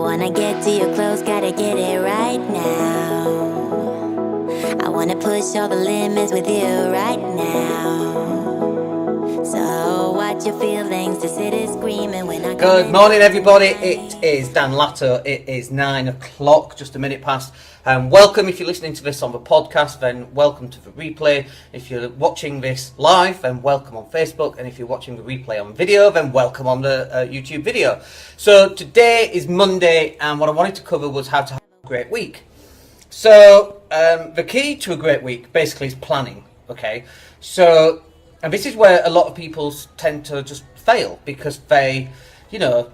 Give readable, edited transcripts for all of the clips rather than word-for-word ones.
wanna get to your clothes, gotta get it right now. I wanna push all the limits with you right now. So watch your feelings, the city's screaming when I Good morning, everybody. It is Dan Latto. It is 9 o'clock, just a minute past. Welcome. If you're listening to this on the podcast, then welcome to the replay. If you're watching this live, then welcome on Facebook. And if you're watching the replay on video, then welcome on the YouTube video. So today is Monday, and what I wanted to cover was how to have a great week. So the key to a great week basically is planning. Okay, so and this is where a lot of people tend to just fail because they,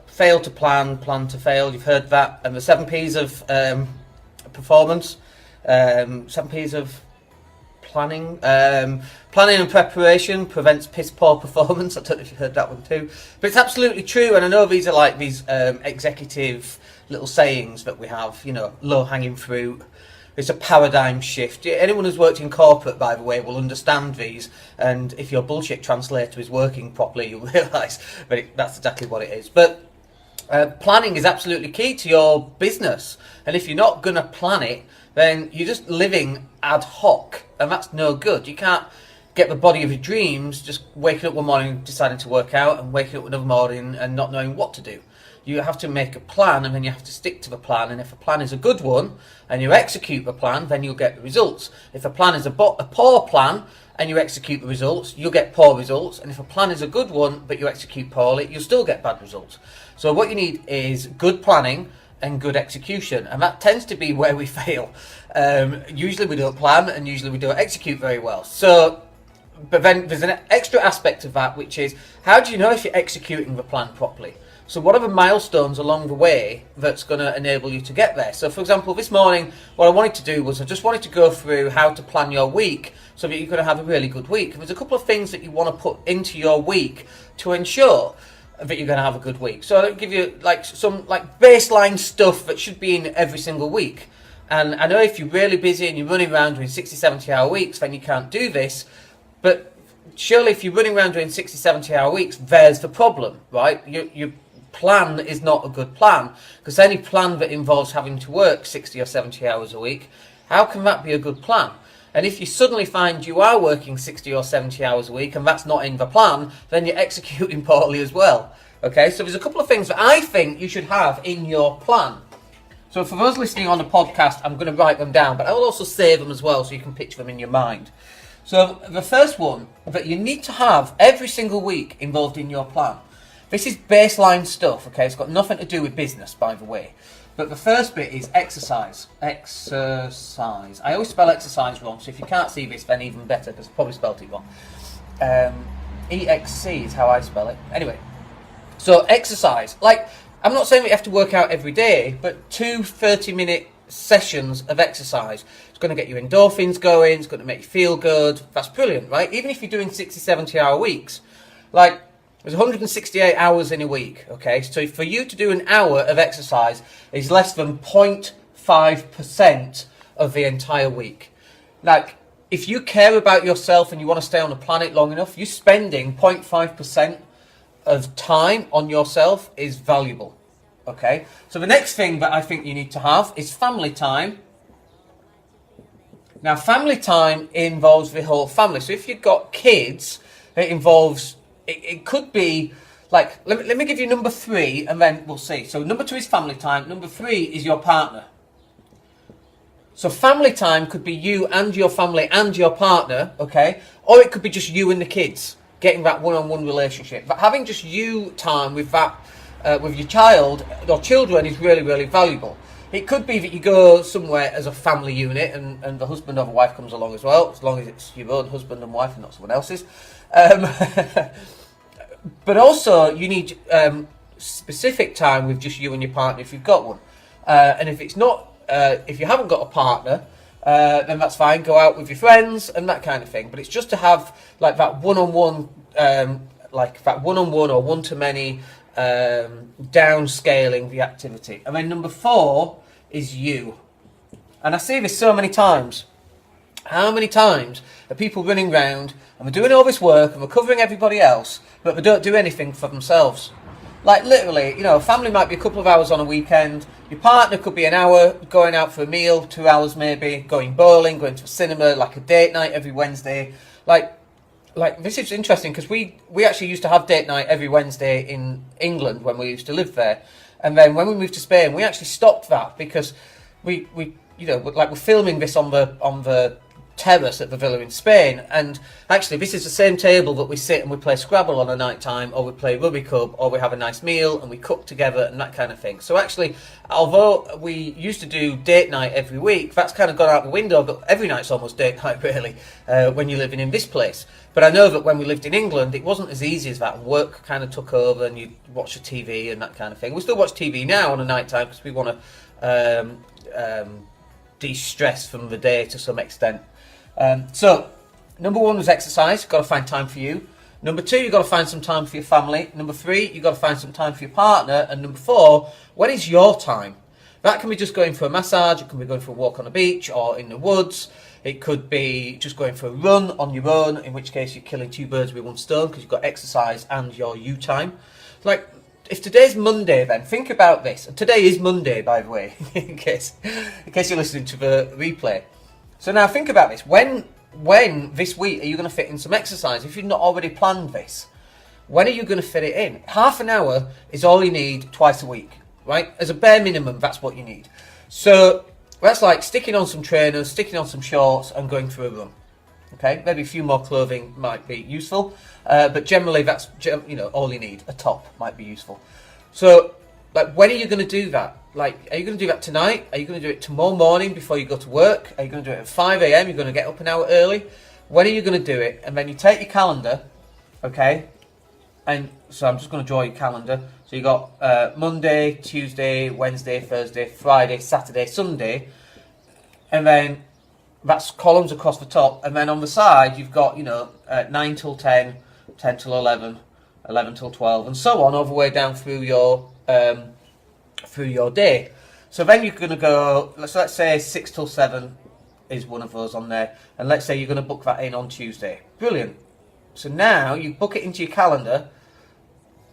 fail to plan to fail. You've heard that, and the 7 P's of performance, 7 P's of planning. Planning and preparation prevents piss poor performance. I don't know if you heard that one too, but it's absolutely true. And I know these are like these executive little sayings that we have, low hanging fruit. It's a paradigm shift. Anyone who's worked in corporate, by the way, will understand these. And if your bullshit translator is working properly, you'll realise that that's exactly what it is. But planning is absolutely key to your business. And if you're not going to plan it, then you're just living ad hoc. And that's no good. You can't get the body of your dreams just waking up one morning deciding to work out and waking up another morning and not knowing what to do. You have to make a plan, and then you have to stick to the plan. And if a plan is a good one and you execute the plan, then you'll get the results. If a plan is a poor plan and you execute the results, you'll get poor results. And if a plan is a good one but you execute poorly, you'll still get bad results. So what you need is good planning and good execution, and that tends to be where we fail. Usually we don't plan, and usually we don't execute very well. So, but then there's an extra aspect of that, which is, how do you know if you're executing the plan properly? So what are the milestones along the way that's going to enable you to get there? So for example, this morning, what I wanted to do was I just wanted to go through how to plan your week so that you're going to have a really good week. And there's a couple of things that you want to put into your week to ensure that you're going to have a good week. So I'll give you some baseline stuff that should be in every single week. And I know if you're really busy and you're running around doing 60, 70-hour weeks, then you can't do this. But surely if you're running around doing 60, 70-hour weeks, there's the problem, right? Your plan is not a good plan, because any plan that involves having to work 60 or 70 hours a week, how can that be a good plan? And if you suddenly find you are working 60 or 70 hours a week and that's not in the plan, then you're executing poorly as well. Okay, so there's a couple of things that I think you should have in your plan. So for those listening on the podcast, I'm going to write them down, but I will also save them as well so you can picture them in your mind. So the first one that you need to have every single week involved in your plan. This is baseline stuff, okay? It's got nothing to do with business, by the way. But the first bit is exercise. Exercise. I always spell exercise wrong, so if you can't see this, then even better, because I probably spelled it wrong. EXC is how I spell it. Anyway, so exercise. I'm not saying that you have to work out every day, but 2 30-minute sessions of exercise. It's going to get your endorphins going, it's going to make you feel good. That's brilliant, right? Even if you're doing 60, 70-hour weeks. There's 168 hours in a week, okay? So for you to do an hour of exercise is less than 0.5% of the entire week. If you care about yourself and you want to stay on the planet long enough, you spending 0.5% of time on yourself is valuable, okay? So the next thing that I think you need to have is family time. Now, family time involves the whole family. So if you've got kids, it involves... It could be let me give you number 3 and then we'll see. So number 2 is family time. Number 3 is your partner. So family time could be you and your family and your partner, okay? Or it could be just you and the kids, getting that one-on-one relationship. But having just you time with that, with your child or children is really, really valuable. It could be that you go somewhere as a family unit and the husband or the wife comes along as well, as long as it's your own husband and wife and not someone else's. But also you need specific time with just you and your partner if you've got one. And if it's not, if you haven't got a partner, then that's fine. Go out with your friends and that kind of thing. But it's just to have that one-on-one, or one-to-many downscaling the activity. And then number 4 is you. And I see this so many times. How many times are people running around and they're doing all this work and they're covering everybody else, but they don't do anything for themselves? Like literally, family might be a couple of hours on a weekend. Your partner could be an hour going out for a meal, 2 hours maybe, going bowling, going to a cinema, like a date night every Wednesday. Like this is interesting because we actually used to have date night every Wednesday in England when we used to live there, and then when we moved to Spain, we actually stopped that because we we're filming this on the terrace at the villa in Spain, and actually this is the same table that we sit and we play Scrabble on a night time, or we play Rubik's Cube, or we have a nice meal and we cook together and that kind of thing. So actually, although we used to do date night every week, that's kind of gone out the window, but every night's almost date night really when you're living in this place. But I know that when we lived in England, it wasn't as easy as that, and work kind of took over and you watch the TV and that kind of thing. We still watch TV now on a night time because we want to de-stress from the day to some extent. So, number one was exercise. You've got to find time for you. Number two, you've got to find some time for your family. Number three, you've got to find some time for your partner. And number four, when is your time? That can be just going for a massage. It can be going for a walk on the beach or in the woods. It could be just going for a run on your own, in which case you're killing two birds with one stone because you've got exercise and your you time. Like, if today's Monday, then think about this. And today is Monday, by the way, in case you're listening to the replay. So now think about this. When this week are you going to fit in some exercise? If you've not already planned this, when are you going to fit it in? Half an hour is all you need twice a week, right? As a bare minimum, that's what you need. So that's like sticking on some trainers, sticking on some shorts and going for a run. Okay, maybe a few more clothing might be useful, but generally that's all you need. A top might be useful. So like, when are you going to do that? Like, are you going to do that tonight? Are you going to do it tomorrow morning before you go to work? Are you going to do it at 5 a.m? You're going to get up an hour early? When are you going to do it? And then you take your calendar, okay? And so I'm just going to draw your calendar. So you got Monday, Tuesday, Wednesday, Thursday, Friday, Saturday, Sunday. And then that's columns across the top. And then on the side, you've got, 9 till 10, 10 till 11, 11 till 12, and so on, all the way down through your day. So then you're going to go, let's say 6 till 7 is one of those on there, and let's say you're going to book that in on Tuesday. Brilliant. So now you book it into your calendar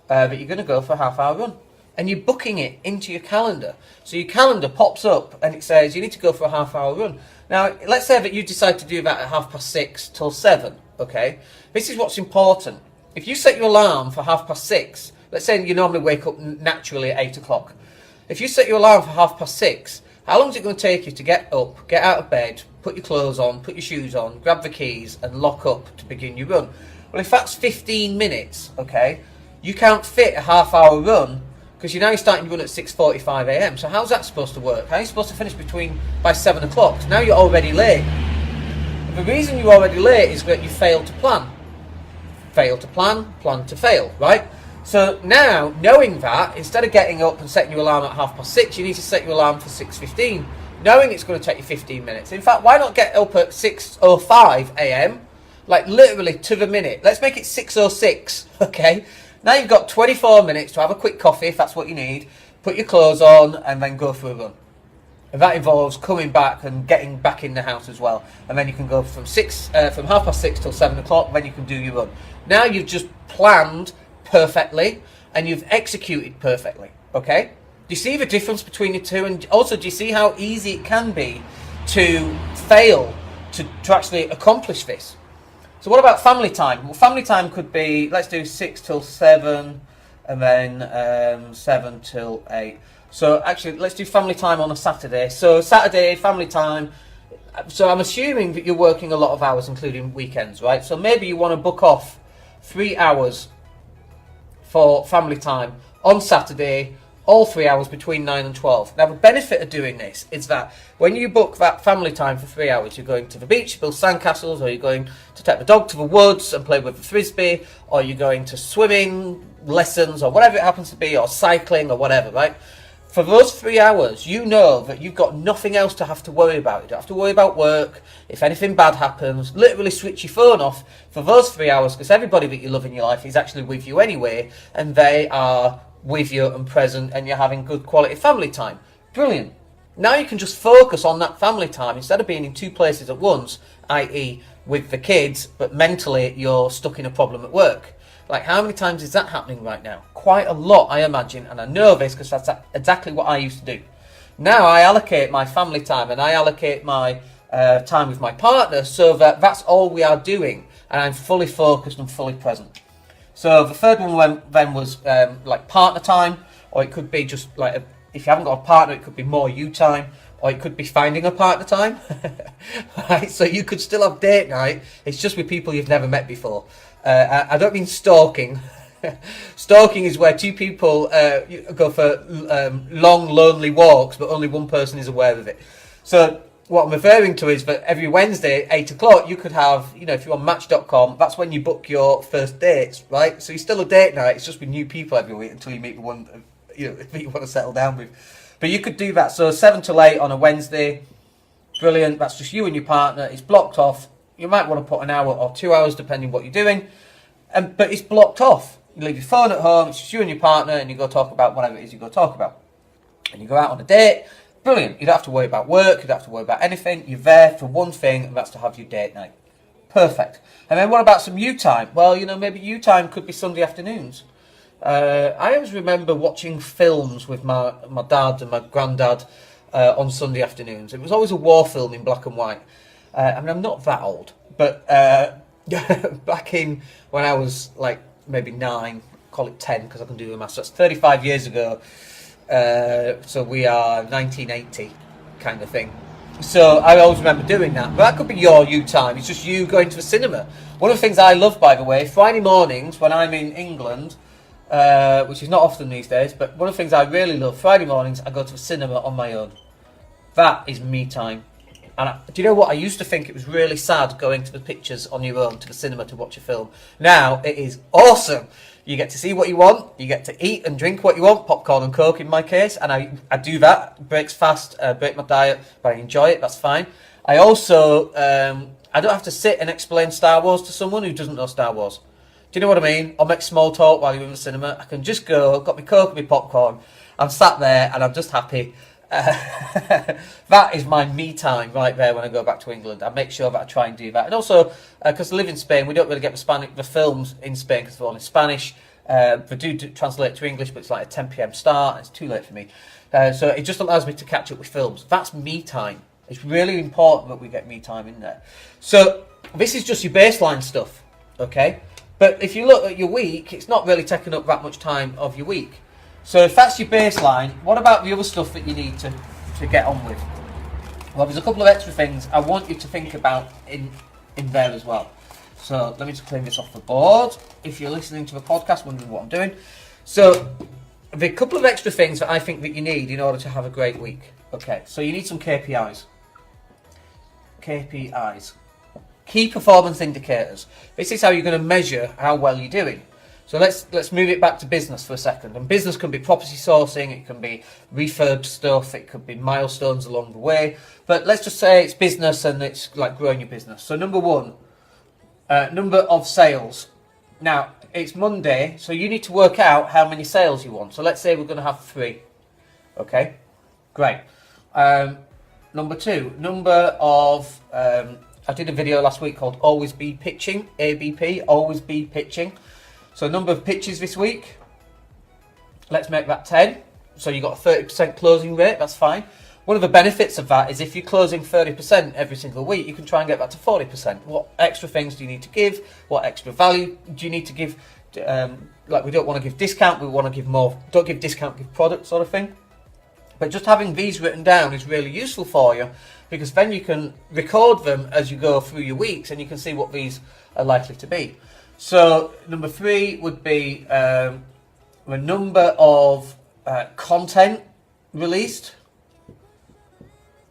that you're going to go for a half-hour run, and you're booking it into your calendar. So your calendar pops up and it says you need to go for a half-hour run. Now let's say that you decide to do that at 6:30 till 7. Okay, this is what's important. If you set your alarm for 6:30, let's say you normally wake up naturally at 8 o'clock. If you set your alarm for 6:30, how long is it going to take you to get up, get out of bed, put your clothes on, put your shoes on, grab the keys and lock up to begin your run? Well, if that's 15 minutes, okay, you can't fit a half-hour run because you're starting to run at 6:45 a.m. So how's that supposed to work? How are you supposed to finish by 7 o'clock? So now you're already late. The reason you're already late is that you failed to plan. Fail to plan, plan to fail, right? So now, knowing that, instead of getting up and setting your alarm at 6:30, you need to set your alarm for 6:15, knowing it's going to take you 15 minutes. In fact, why not get up at 6:05 a.m., like literally to the minute? Let's make it 6:06, okay? Now you've got 24 minutes to have a quick coffee, if that's what you need, put your clothes on, and then go for a run. And that involves coming back and getting back in the house as well. And then you can go from 6:30 till 7 o'clock, then you can do your run. Now you've just planned perfectly and you've executed perfectly, okay? Do you see the difference between the two? And also, do you see how easy it can be to fail to actually accomplish this? So what about family time? Well, family time could be, let's do 6 till 7 and then 7 till 8. So actually, let's do family time on a Saturday. So Saturday, family time. So I'm assuming that you're working a lot of hours, including weekends, right? So maybe you want to book off 3 hours for family time on Saturday, all 3 hours between 9 and 12. Now, the benefit of doing this is that when you book that family time for 3 hours, you're going to the beach, build sandcastles, or you're going to take the dog to the woods and play with the frisbee, or you're going to swimming lessons, or whatever it happens to be, or cycling, or whatever, right? For those 3 hours, you know that you've got nothing else to have to worry about. You don't have to worry about work. If anything bad happens, literally switch your phone off for those 3 hours, because everybody that you love in your life is actually with you anyway, and they are with you and present, and you're having good quality family time. Brilliant. Now you can just focus on that family time instead of being in two places at once, i.e. with the kids, but mentally you're stuck in a problem at work. Like, how many times is that happening right now? Quite a lot, I imagine, and I know this because that's exactly what I used to do. Now I allocate my family time and I allocate my time with my partner so that that's all we are doing, and I'm fully focused and fully present. So the third one then was like partner time, or it could be just like if you haven't got a partner, it could be more you time, or it could be finding a partner time. Right? So you could still have date night. It's just with people you've never met before. I don't mean stalking. Stalking is where two people go for long, lonely walks, but only one person is aware of it. So what I'm referring to is that every Wednesday at 8 o'clock, you could have, if you're on Match.com, that's when you book your first dates, right? So you're still a date night. It's just with new people every week until you meet the one that you want to settle down with. But you could do that. So 7 till 8 on a Wednesday. Brilliant. That's just you and your partner. It's blocked off. You might want to put an hour or 2 hours, depending what you're doing. But it's blocked off. You leave your phone at home. It's just you and your partner, and you go talk about whatever it is you go talk about. And you go out on a date. Brilliant. You don't have to worry about work. You don't have to worry about anything. You're there for one thing, and that's to have your date night. Perfect. And then what about some you time? Well, maybe you time could be Sunday afternoons. I always remember watching films with my dad and my granddad on Sunday afternoons. It was always a war film in black and white. I'm not that old, but back in when I was like maybe 9, call it 10 because I can do the maths. That's 35 years ago. So we are 1980 kind of thing. So I always remember doing that. But that could be your you time. It's just you going to the cinema. One of the things I love, by the way, Friday mornings when I'm in England, which is not often these days, but one of the things I really love, Friday mornings, I go to the cinema on my own. That is me time. And do you know what? I used to think it was really sad going to the pictures on your own to the cinema to watch a film. Now it is awesome. You get to see what you want. You get to eat and drink what you want, popcorn and Coke in my case. And I do that. Breaks fast, break my diet, but I enjoy it. That's fine. I also, I don't have to sit and explain Star Wars to someone who doesn't know Star Wars. Do you know what I mean? Or make small talk while you're in the cinema. I can just go, got my Coke and my popcorn. I'm sat there and I'm just happy. That is my me time right there when I go back to England. I make sure that I try and do that. And also, because I live in Spain, we don't really get the films in Spain because they're all in Spanish. They do translate to English, but it's like a 10 p.m. start. It's too late for me. So it just allows me to catch up with films. That's me time. It's really important that we get me time in there. So this is just your baseline stuff, okay? But if you look at your week, it's not really taking up that much time of your week. So if that's your baseline, what about the other stuff that you need to get on with? Well, there's a couple of extra things I want you to think about in there as well. So let me just clean this off the board. If you're listening to the podcast, wondering what I'm doing. So the couple of extra things that I think that you need in order to have a great week. Okay, so you need some KPIs. KPIs. Key performance indicators. This is how you're going to measure how well you're doing. So let's move it back to business for a second. And business can be property sourcing, it can be refurb stuff, it could be milestones along the way. But let's just say it's business and it's like growing your business. So number one, number of sales. Now, it's Monday, so you need to work out how many sales you want. So let's say we're going to have 3. Okay, great. Number 2, number of... I did a video last week called Always Be Pitching, ABP, Always Be Pitching. So number of pitches this week, let's make that 10. So you've got a 30% closing rate, that's fine. One of the benefits of that is if you're closing 30% every single week, you can try and get that to 40%. What extra things do you need to give? What extra value do you need to give? Like we don't want to give discount, we want to give more, don't give discount, give product sort of thing. But just having these written down is really useful for you because then you can record them as you go through your weeks and you can see what these are likely to be. So number 3 would be the number of content released.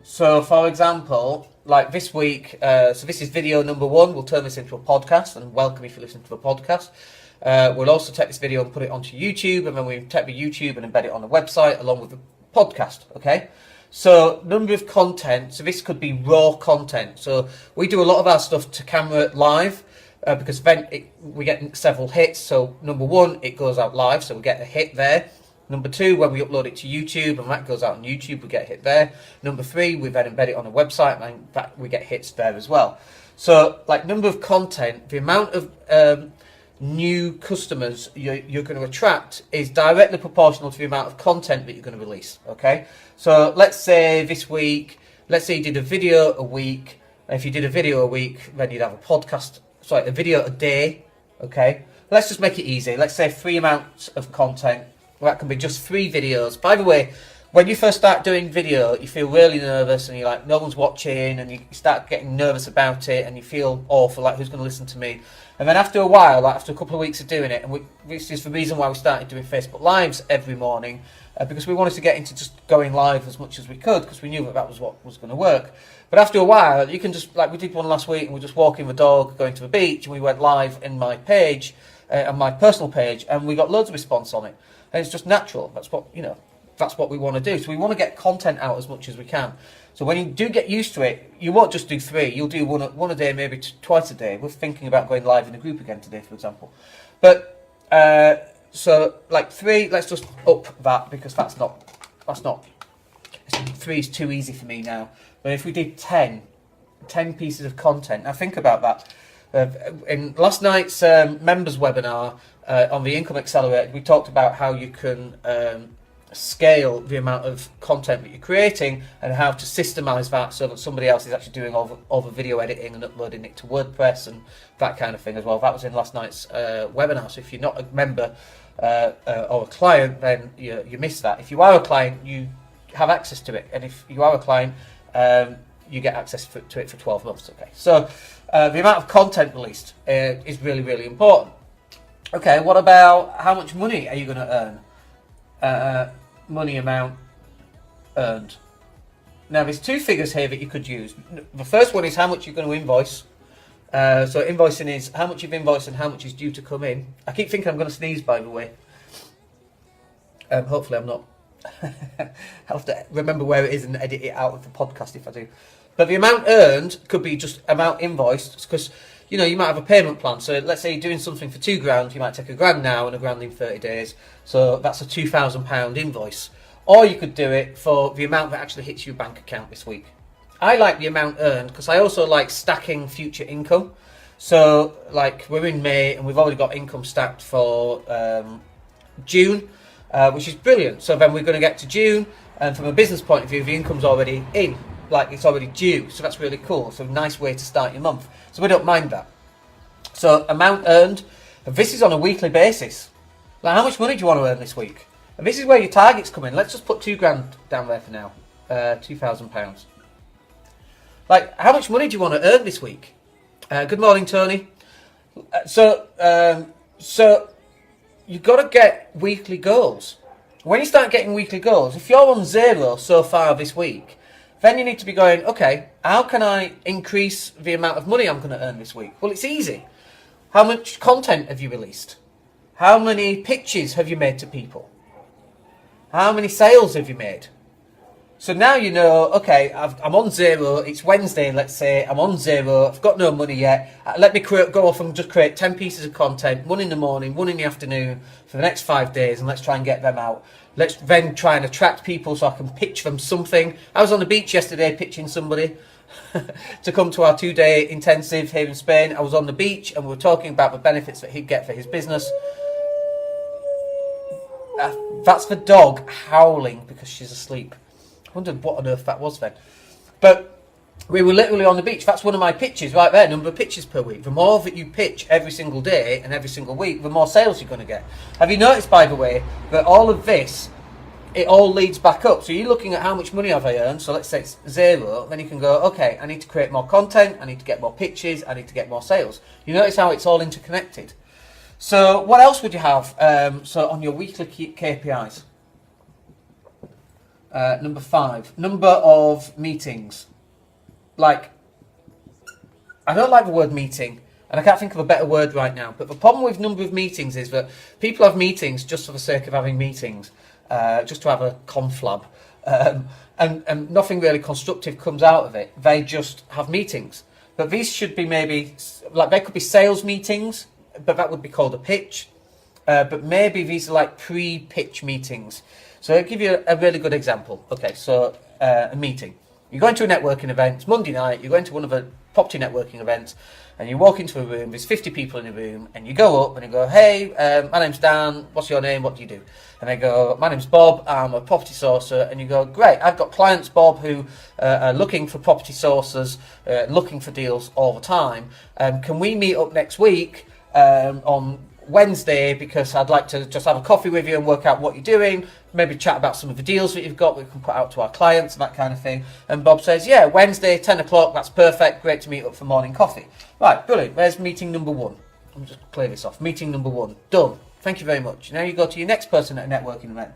So for example, like this week, so this is video number 1. We'll turn this into a podcast and welcome if you listen to the podcast. We'll also take this video and put it onto YouTube, and then we take the YouTube and embed it on the website along with the podcast, okay? So number of content, so this could be raw content. So we do a lot of our stuff to camera live because then we get several hits. So number 1, it goes out live, so we get a hit there. Number 2, when we upload it to YouTube and that goes out on YouTube, we get a hit there. Number 3, we then embed it on a website and that we get hits there as well. So like number of content, the amount of new customers you're going to attract is directly proportional to the amount of content that you're going to release. Okay, so let's say this week, let's say you did a video a week. If you did a video a week, then you'd have a video a day. Okay, let's just make it easy. Let's say 3 amounts of content. Well, that can be just 3 videos. By the way, when you first start doing video, you feel really nervous and you're like, no one's watching, and you start getting nervous about it and you feel awful, like who's going to listen to me? And then after a while, like after a couple of weeks of doing it, and which is the reason why we started doing Facebook Lives every morning, because we wanted to get into just going live as much as we could, because we knew that was what was going to work. But after a while, you can just, like we did one last week, and we're just walking the dog, going to the beach, and we went live in my page, on my personal page, and we got loads of response on it. And it's just natural. That's what we want to do. So we want to get content out as much as we can. So when you do get used to it, you won't just do 3. You'll do one a day, maybe twice a day. We're thinking about going live in a group again today, for example. But so like 3, let's just up that, because that's not 3 is too easy for me now. But if we did 10 pieces of content, now think about that. In last night's members webinar on the Income Accelerator, we talked about how you can scale the amount of content that you're creating and how to systemize that so that somebody else is actually doing all the video editing and uploading it to WordPress and that kind of thing as well. That was in last night's webinar. So if you're not a member or a client, then you missed that. If you are a client, you have access to it, and if you are a client, you get access to it for 12 months. Okay, so the amount of content released is really, really important. Okay, what about how much money are you going to earn? Money amount earned. Now there's 2 figures here that you could use. The first one is how much you're going to invoice. So invoicing is how much you've invoiced and how much is due to come in. I keep thinking I'm going to sneeze, by the way. Hopefully I'm not. I'll have to remember where it is and edit it out of the podcast if I do. But the amount earned could be just amount invoiced, because you might have a payment plan. So let's say you're doing something for £2,000, you might take £1,000 now and £1,000 in 30 days. So that's a £2,000 invoice. Or you could do it for the amount that actually hits your bank account this week. I like the amount earned because I also like stacking future income. So like we're in May and we've already got income stacked for June, which is brilliant. So then we're going to get to June, and from a business point of view, the income's already in. Like it's already due, so that's really cool. So a nice way to start your month. So we don't mind that. So amount earned, and this is on a weekly basis. Like how much money do you want to earn this week? And this is where your targets come in. Let's just put £2,000 down there for now. £2,000. Like how much money do you want to earn this week? Good morning, Tony. So you've got to get weekly goals. When you start getting weekly goals, if you're on 0 so far this week, then you need to be going, okay, how can I increase the amount of money I'm going to earn this week? Well, it's easy. How much content have you released? How many pitches have you made to people? How many sales have you made? So now you know, okay, I'm on 0, it's Wednesday, let's say, I'm on 0, I've got no money yet. Let me go off and just create 10 pieces of content, 1 in the morning, 1 in the afternoon, for the next 5 days, and let's try and get them out. Let's then try and attract people so I can pitch them something. I was on the beach yesterday pitching somebody to come to our 2-day intensive here in Spain. I was on the beach and we were talking about the benefits that he'd get for his business. That's the dog howling because she's asleep. I wondered what on earth that was then. But we were literally on the beach. That's one of my pitches right there, number of pitches per week. The more that you pitch every single day and every single week, the more sales you're going to get. Have you noticed, by the way, that all of this, it all leads back up? So you're looking at how much money have I earned. So let's say it's 0. Then you can go, okay, I need to create more content. I need to get more pitches. I need to get more sales. You notice how it's all interconnected. So what else would you have? So on your weekly KPIs. Number 5, number of meetings. Like, I don't like the word meeting, and I can't think of a better word right now, but the problem with number of meetings is that people have meetings just for the sake of having meetings, just to have a conflab, and nothing really constructive comes out of it. They just have meetings. But these should be maybe, like they could be sales meetings, but that would be called a pitch. But maybe these are like pre-pitch meetings. So I'll give you a really good example. Okay, so a meeting. You're going to a networking event, it's Monday night, you're going to one of the property networking events, and you walk into a room, there's 50 people in a room, and you go up and you go, hey, my name's Dan, what's your name, what do you do? And they go, my name's Bob, I'm a property sourcer. And you go, great, I've got clients, Bob, who are looking for property sourcers, looking for deals all the time. Can we meet up next week on Wednesday, because I'd like to just have a coffee with you and work out what you're doing, maybe chat about some of the deals that you've got we can put out to our clients and that kind of thing. And Bob says, yeah, Wednesday, 10 o'clock, that's perfect, great to meet up for morning coffee. Right, brilliant, there's meeting number one. Let me just clear this off. Meeting number one, done. Thank you very much. Now you go to your next person at a networking event.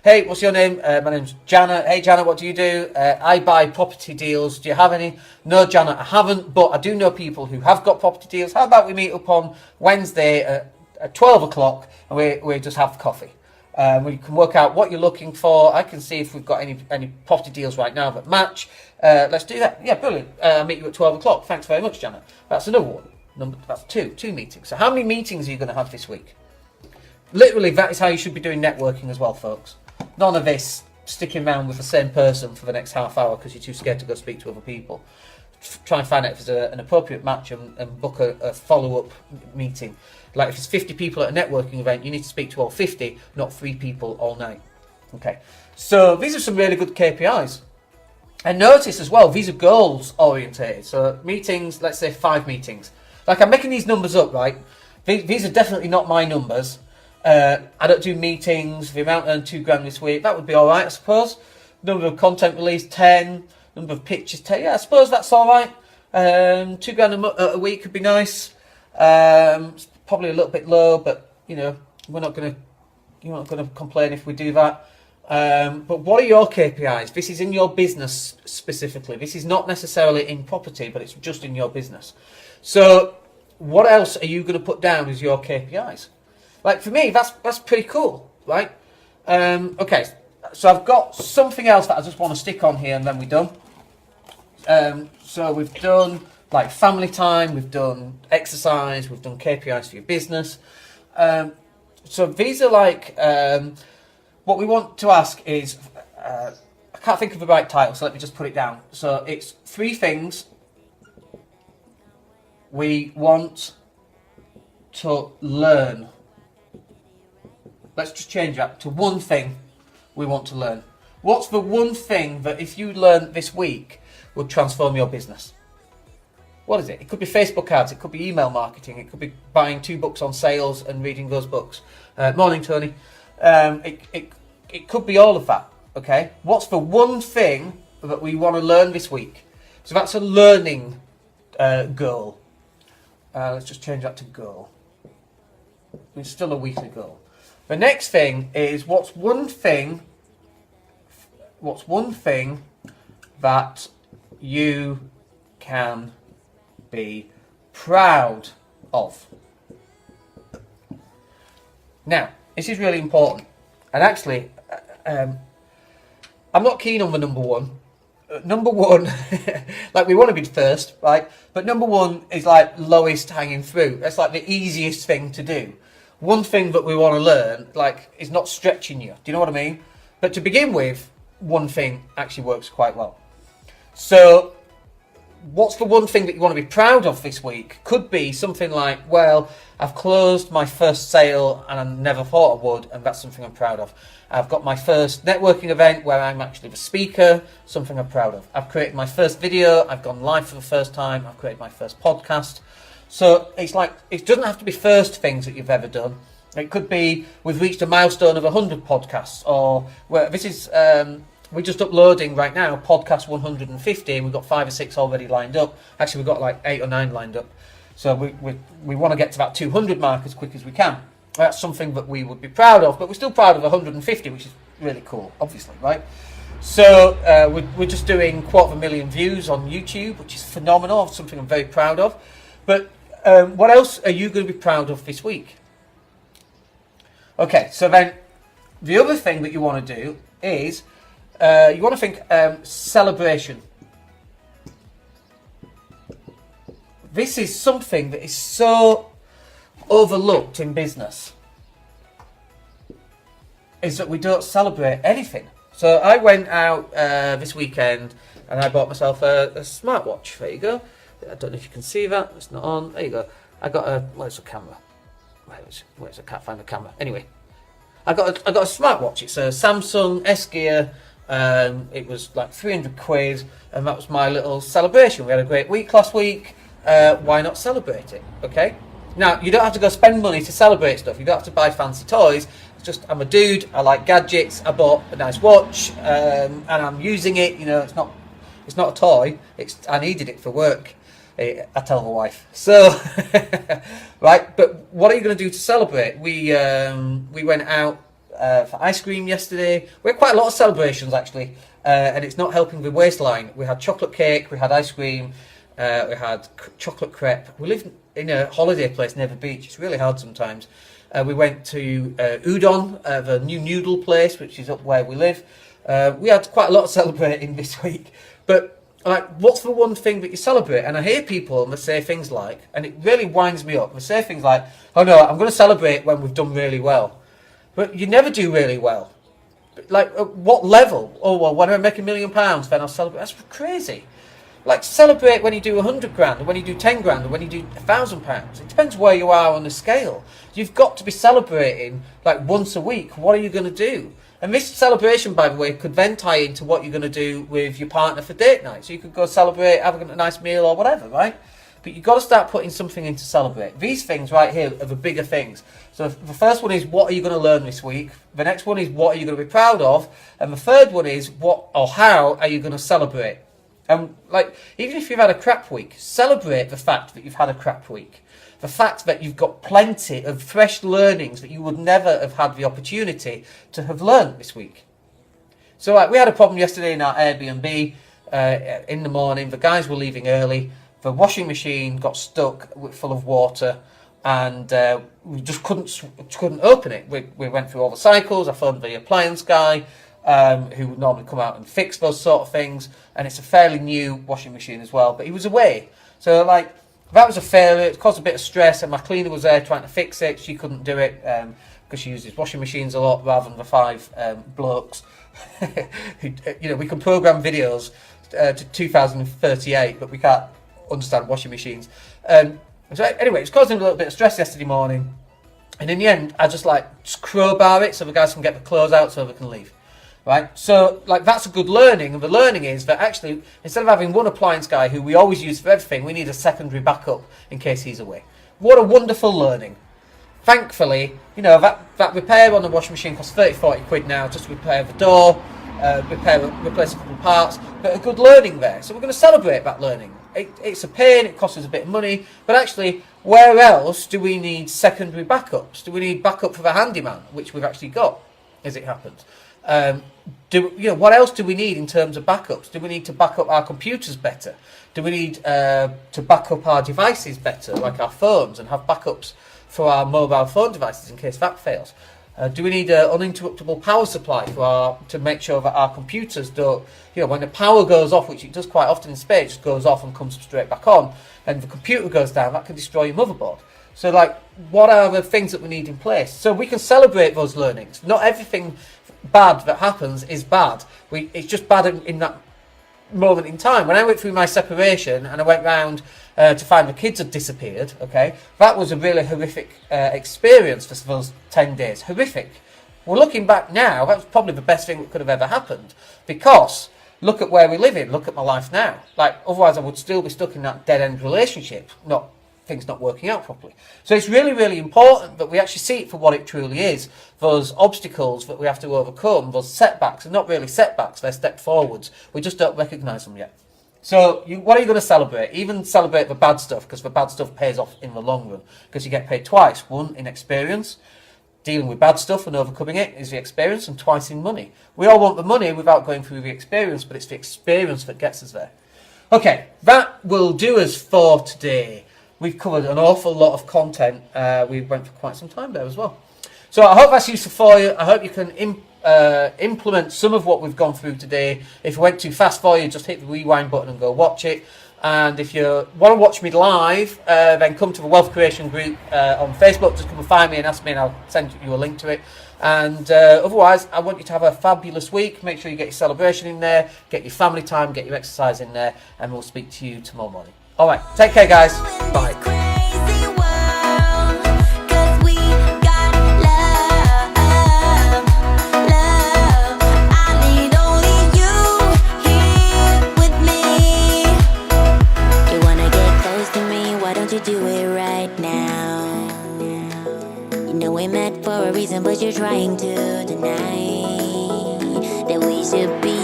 Hey, what's your name? My name's Janet. Hey, Janet, what do you do? I buy property deals. Do you have any? No, Janet, I haven't, but I do know people who have got property deals. How about we meet up on Wednesday at 12 o'clock and we just have coffee? We can work out what you're looking for. I can see if we've got any property deals right now that match. Let's do that. Yeah, brilliant. I'll meet you at 12 o'clock. Thanks very much, Janet. That's another one. That's two meetings. So how many meetings are you going to have this week? Literally, that is how you should be doing networking as well, folks. None of this sticking around with the same person for the next half hour because you're too scared to go speak to other people. Try and find out if there's an appropriate match and book a follow-up meeting. Like if it's 50 people at a networking event, you need to speak to all 50, not 3 people all night. Okay, so these are some really good KPIs. And notice as well, these are goals orientated. So meetings, let's say 5 meetings. Like I'm making these numbers up, right? These are definitely not my numbers. I don't do meetings. The amount earned £2,000 this week. That would be all right, I suppose. Number of content released 10. Number of pictures 10. Yeah, I suppose that's all right. £2,000 a week could be nice. It's probably a little bit low, but you know you're not going to complain if we do that. But what are your KPIs? This is in your business specifically. This is not necessarily in property, but it's just in your business. So what else are you going to put down as your KPIs? Like for me, that's pretty cool, right? Okay, so I've got something else that I just want to stick on here and then we're done. So we've done like family time, we've done exercise, we've done KPIs for your business. So these are like, what we want to ask is, I can't think of the right title, so let me just put it down. So it's 3 things we want to learn. Let's just change that to 1 thing we want to learn. What's the 1 thing that if you learn this week would transform your business? What is it? It could be Facebook ads, it could be email marketing, it could be buying 2 books on sales and reading those books. Morning, Tony. It could be all of that, okay? What's the 1 thing that we want to learn this week? So that's a learning goal. Let's just change that to goal. It's still a weekly goal. The next thing is what's one thing that you can be proud of. Now, this is really important. And actually, I'm not keen on the number 1. Number 1, like we want to be first, right? But number 1 is like lowest hanging fruit. That's like the easiest thing to do. 1 thing that we want to learn, like, is not stretching you. Do you know what I mean? But to begin with, 1 thing actually works quite well. So, what's the 1 thing that you want to be proud of this week? Could be something like, well, I've closed my first sale and I never thought I would, and that's something I'm proud of. I've got my first networking event where I'm actually the speaker, something I'm proud of. I've created my first video, I've gone live for the first time, I've created my first podcast. So it's like, it doesn't have to be first things that you've ever done. It could be we've reached a milestone of 100 podcasts, or where this is, we're just uploading right now podcast 150, and we've got 5 or 6 already lined up. Actually, we've got like 8 or 9 lined up. So we want to get to that 200 mark as quick as we can. That's something that we would be proud of, but we're still proud of 150, which is really cool, obviously, right? So we're just doing 250,000 views on YouTube, which is phenomenal, something I'm very proud of. But what else are you going to be proud of this week? Okay, so then the other thing that you want to do is you want to think celebration. This is something that is so overlooked in business, is that we don't celebrate anything. So I went out this weekend and I bought myself a smartwatch. There you go. I don't know if you can see that. It's not on. There you go. I got a... Where's the camera? Where's I can't find the camera. Anyway. I got a smartwatch. It's a Samsung S Gear. It was like 300 quid, and that was my little celebration. We had a great week last week. Why not celebrate it? Okay. Now you don't have to go spend money to celebrate stuff. You don't have to buy fancy toys. It's just I'm a dude. I like gadgets. I bought a nice watch, and I'm using it. You know, it's not a toy. I needed it for work. I tell my wife. So, right. But what are you going to do to celebrate? We went out for ice cream yesterday. We had quite a lot of celebrations actually, and it's not helping the waistline. We had chocolate cake. We had ice cream. We had chocolate crepe. We live in a holiday place near the beach. It's really hard sometimes. We went to Udon, the new noodle place, which is up where we live. We had quite a lot of celebrating this week. But like, what's the one thing that you celebrate? And I hear people that say things like, and it really winds me up. They say things like, "Oh no, I'm going to celebrate when we've done really well," but you never do really well. Like, at what level? Oh well, when I make £1 million, then I'll celebrate. That's crazy. Like, celebrate when you do 100 grand, or when you do 10 grand, or when you do £1,000. It depends where you are on the scale. You've got to be celebrating like once a week. What are you going to do? And this celebration, by the way, could then tie into what you're going to do with your partner for date night. So you could go celebrate, having a nice meal or whatever, right? But you've got to start putting something in to celebrate. These things right here are the bigger things. So the first one is, what are you going to learn this week? The next one is, what are you going to be proud of? And the third one is, what or how are you going to celebrate? And like, even if you've had a crap week, celebrate the fact that you've had a crap week. The fact that you've got plenty of fresh learnings that you would never have had the opportunity to have learned this week. So like, we had a problem yesterday in our Airbnb in the morning. The guys were leaving early. The washing machine got stuck full of water, and we just couldn't open it. We went through all the cycles. I phoned the appliance guy, who would normally come out and fix those sort of things. And it's a fairly new washing machine as well, but he was away. So like, that was a failure. It caused a bit of stress, and my cleaner was there trying to fix it. She couldn't do it because she uses washing machines a lot rather than the 5 blokes. Who, you know, we can program videos to 2038, but we can't understand washing machines. So anyway, it's causing a little bit of stress yesterday morning, and in the end, I just crowbar it so the guys can get the clothes out so they can leave. Right, so like, that's a good learning, and the learning is that actually, instead of having one appliance guy who we always use for everything, we need a secondary backup in case he's away. What a wonderful learning. Thankfully, you know, that repair on the washing machine costs 30-40 quid now, just to repair the door, replace a couple of parts, but a good learning there. So we're going to celebrate that learning. It's a pain, it costs us a bit of money, but actually, where else do we need secondary backups? Do we need backup for the handyman, which we've actually got, as it happens? What else do we need in terms of backups? Do we need to back up our computers better? Do we need to back up our devices better, like our phones, and have backups for our mobile phone devices in case that fails? Do we need an uninterruptible power supply to make sure that our computers don't, when the power goes off, which it does quite often in space, just goes off and comes straight back on, and the computer goes down, that can destroy your motherboard. So like, what are the things that we need in place? So we can celebrate those learnings. Not everything bad that happens is bad. It's just bad in that moment in time. When I went through my separation and I went round to find the kids had disappeared, okay, that was a really horrific experience for those 10 days. Horrific. Well, looking back now, that was probably the best thing that could have ever happened, because look at where we live in, look at my life now. Like, otherwise I would still be stuck in that dead-end relationship, things not working out properly. So it's really, really important that we actually see it for what it truly is. Those obstacles that we have to overcome, those setbacks are not really setbacks, they're step forwards. We just don't recognise them yet. So what are you going to celebrate? Even celebrate the bad stuff, because the bad stuff pays off in the long run, because you get paid twice. One, in experience. Dealing with bad stuff and overcoming it is the experience, and twice in money. We all want the money without going through the experience, but it's the experience that gets us there. Okay, that will do us for today. We've covered an awful lot of content. We went for quite some time there as well. So I hope that's useful for you. I hope you can implement some of what we've gone through today. If it went too fast for you, just hit the rewind button and go watch it. And if you want to watch me live, then come to the Wealth Creation group on Facebook. Just come and find me and ask me, and I'll send you a link to it. And otherwise, I want you to have a fabulous week. Make sure you get your celebration in there, get your family time, get your exercise in there, and we'll speak to you tomorrow morning. All right, take care, guys. Bye. Crazy world, 'cause we got love. I need only you here with me. You wanna get close to me? Why don't you do it right now? You know we met for a reason, but you're trying to deny that we should be